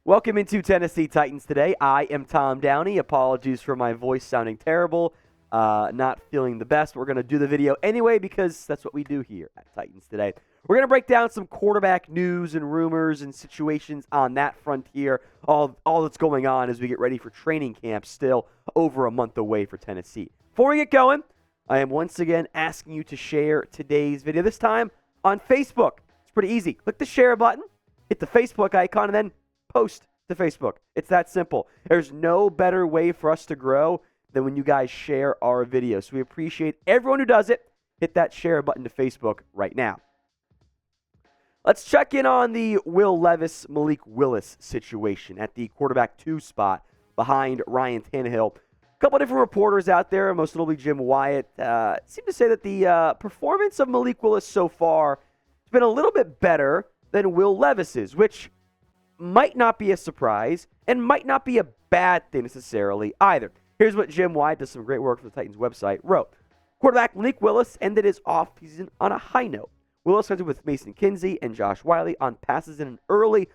Welcome into Tennessee Titans today. I am Tom Downey. Apologies for my voice sounding terrible. Not feeling the best. We're going to do the video anyway because that's what we do here at Titans today. We're going to break down some quarterback news and rumors and situations on that frontier. All that's going on as we get ready for training camp, still over a month away for Tennessee. Before we get going, I am once again asking you to share today's video, this time on Facebook. It's pretty easy. Click the share button, hit the Facebook icon, and then post to Facebook. It's that simple. There's no better way for us to grow than when you guys share our videos. So we appreciate everyone who does it. Hit that share button to Facebook right now. Let's check in on the Will Levis, Malik Willis situation at the quarterback 2 spot behind Ryan Tannehill. A couple different reporters out there, most notably Jim Wyatt, seem to say that the performance of Malik Willis so far has been a little bit better than Will Levis's, which might not be a surprise and might not be a bad thing necessarily either. Here's what Jim Wyatt, does some great work for the Titans website, wrote. Quarterback Malik Willis ended his offseason on a high note. Willis hunted with Mason Kinsey and Josh Whyle on passes in an early,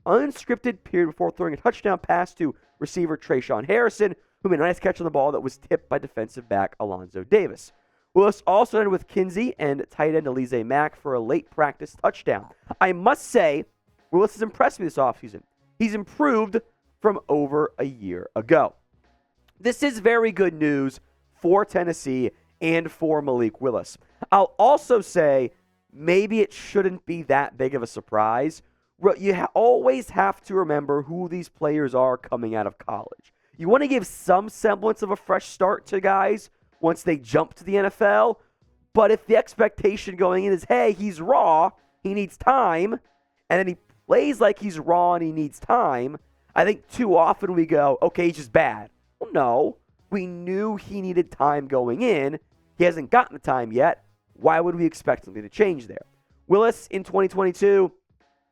unscripted period before throwing a touchdown pass to receiver Tre'Shaun Harrison, who made a nice catch on the ball that was tipped by defensive back Alonzo Davis. Willis also ended with Kinsey and tight end Alize Mack for a late practice touchdown. I must say, Willis has impressed me this offseason. He's improved from over a year ago. This is very good news for Tennessee and for Malik Willis. I'll also say maybe it shouldn't be that big of a surprise. You always have to remember who these players are coming out of college. You want to give some semblance of a fresh start to guys once they jump to the NFL, but if the expectation going in is, hey, he's raw, he needs time, and then he plays like he's raw and he needs time, I think too often we go, okay, he's just bad. Well, no. We knew he needed time going in. He hasn't gotten the time yet. Why would we expect something to change there? Willis in 2022,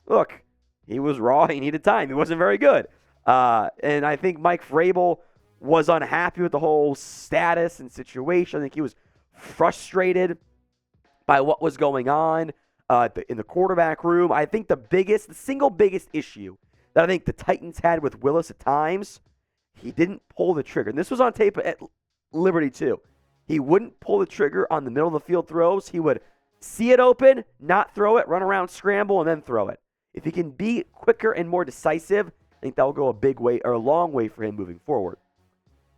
look, he was raw. He needed time. He wasn't very good. And I think Mike Vrabel was unhappy with the whole status and situation. I think he was frustrated by what was going on in the quarterback room. I think the single biggest issue that I think the Titans had with Willis at times, he didn't pull the trigger. And this was on tape at Liberty too. He wouldn't pull the trigger on the middle of the field throws. He would see it open, not throw it, run around, scramble, and then throw it. If he can be quicker and more decisive, I think that will go a long way for him moving forward.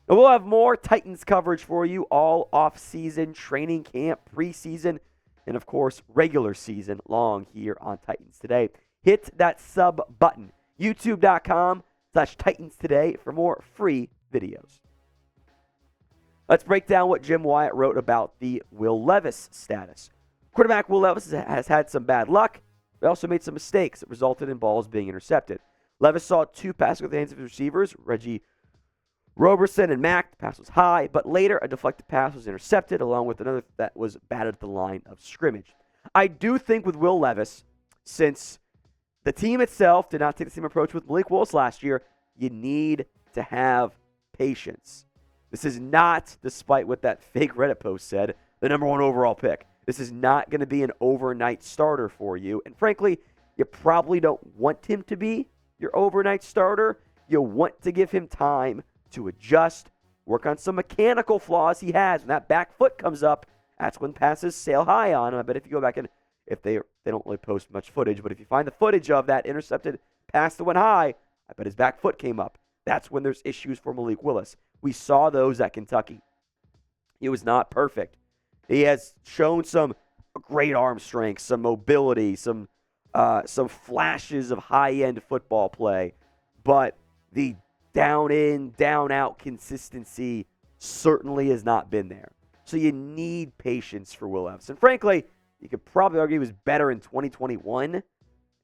And we'll have more Titans coverage for you all off-season, training camp, preseason, and of course, regular season long here on Titans Today. Hit that sub button, youtube.com/Titans Today for more free videos. Let's break down what Jim Wyatt wrote about the Will Levis status. Quarterback Will Levis has had some bad luck, but also made some mistakes that resulted in balls being intercepted. Levis saw 2 passes with the hands of his receivers, Reggie Roberson and Mack. The pass was high, but later a deflected pass was intercepted, along with another that was batted at the line of scrimmage. I do think with Will Levis, since the team itself did not take the same approach with Malik Willis last year, you need to have patience. This is not, despite what that fake Reddit post said, the number 1 overall pick. This is not going to be an overnight starter for you. And frankly, you probably don't want him to be your overnight starter. You want to give him time to adjust, work on some mechanical flaws he has. When that back foot comes up, that's when passes sail high on him. I bet if you go back and if they don't really post much footage, but if you find the footage of that intercepted pass that went high, I bet his back foot came up. That's when there's issues for Malik Willis. We saw those at Kentucky. He was not perfect. He has shown some great arm strength, some mobility, some flashes of high-end football play, but the down-in, down-out consistency certainly has not been there. So you need patience for Will Levis. And frankly, you could probably argue he was better in 2021,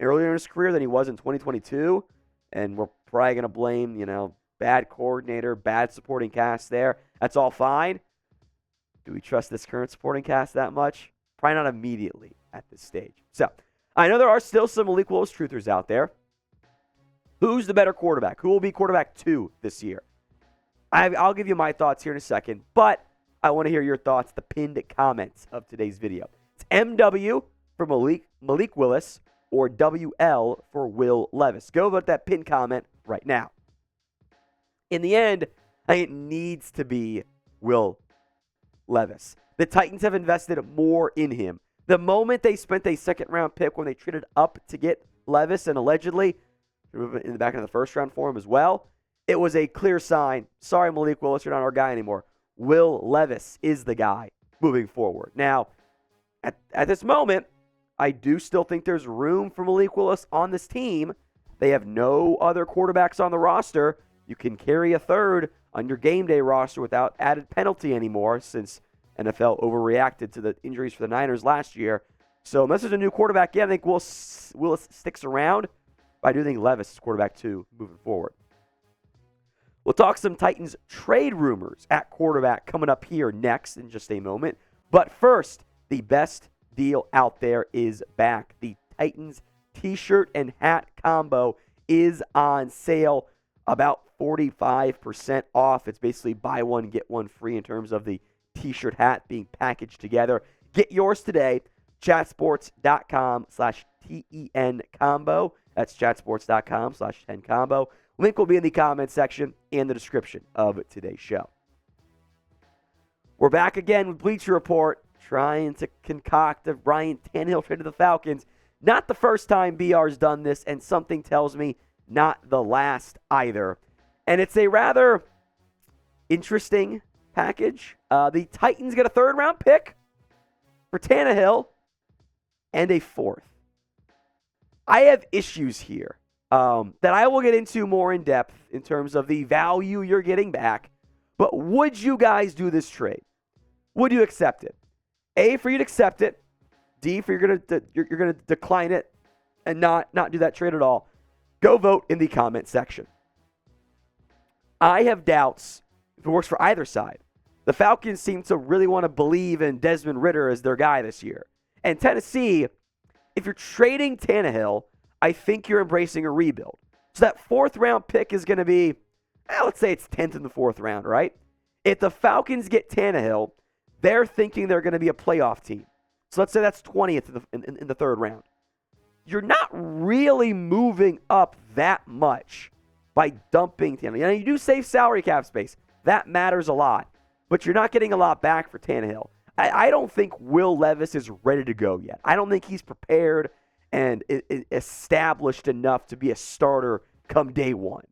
earlier in his career, than he was in 2022. And we're probably going to blame, bad coordinator, bad supporting cast there. That's all fine. Do we trust this current supporting cast that much? Probably not immediately at this stage. So, I know there are still some Malik Willis truthers out there. Who's the better quarterback? Who will be quarterback 2 this year? I'll give you my thoughts here in a second, but I want to hear your thoughts, the pinned comments of today's video. It's MW for Malik Willis, or WL for Will Levis. Go vote that pinned comment right now. In the end, I think it needs to be Will Levis. The Titans have invested more in him. The moment they spent a second-round pick when they traded up to get Levis and allegedly in the back of the first round for him as well, it was a clear sign. Sorry, Malik Willis, you're not our guy anymore. Will Levis is the guy moving forward. Now, at this moment, I do still think there's room for Malik Willis on this team. They have no other quarterbacks on the roster. You can carry a third on your game day roster without added penalty anymore since NFL overreacted to the injuries for the Niners last year. So unless there's a new quarterback, I think Willis sticks around. But I do think Levis is quarterback 2 moving forward. We'll talk some Titans trade rumors at quarterback coming up here next in just a moment. But first, the best deal out there is back. The Titans t-shirt and hat combo is on sale, about 45% off. It's basically buy one, get one free in terms of the t-shirt hat being packaged together. Get yours today, chatsports.com/TEN combo. That's chatsports.com/10 combo. Link will be in the comments section and the description of today's show. We're back again with Bleacher Report, trying to concoct a Ryan Tannehill trade to the Falcons. Not the first time BR's done this, and something tells me not the last either. And it's a rather interesting package. The Titans get a third-round pick for Tannehill and a fourth. I have issues here that I will get into more in depth in terms of the value you're getting back. But would you guys do this trade? Would you accept it? A, for you to accept it. D, for you're gonna decline it and not do that trade at all. Go vote in the comment section. I have doubts if it works for either side. The Falcons seem to really want to believe in Desmond Ridder as their guy this year. And Tennessee, if you're trading Tannehill, I think you're embracing a rebuild. So that fourth-round pick is going to be, let's say it's 10th in the fourth round, right? If the Falcons get Tannehill, they're thinking they're going to be a playoff team. So let's say that's 20th in the third round. You're not really moving up that much by dumping Tannehill. You know, you do save salary cap space. That matters a lot. But you're not getting a lot back for Tannehill. I don't think Will Levis is ready to go yet. I don't think he's prepared and established enough to be a starter come day one.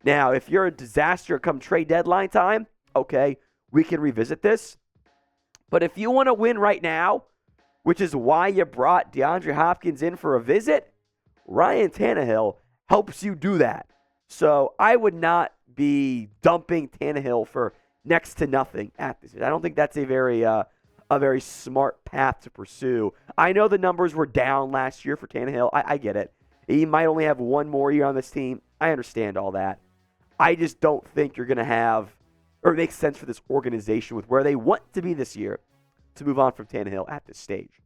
Now, if you're a disaster come trade deadline time, okay, we can revisit this. But if you want to win right now, which is why you brought DeAndre Hopkins in for a visit, Ryan Tannehill helps you do that. So I would not be dumping Tannehill for next to nothing at this. I don't think that's a very smart path to pursue. I know the numbers were down last year for Tannehill. I get it. He might only have one more year on this team. I understand all that. I just don't think you're going to have, or it makes sense for this organization with where they want to be this year to move on from Tannehill at this stage.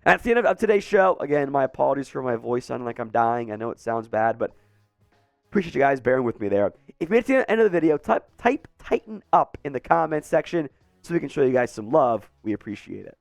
That's the end of today's show. Again, my apologies for my voice sounding like I'm dying. I know it sounds bad, but appreciate you guys bearing with me there. If you made it to the end of the video, type Tighten Up in the comments section so we can show you guys some love. We appreciate it.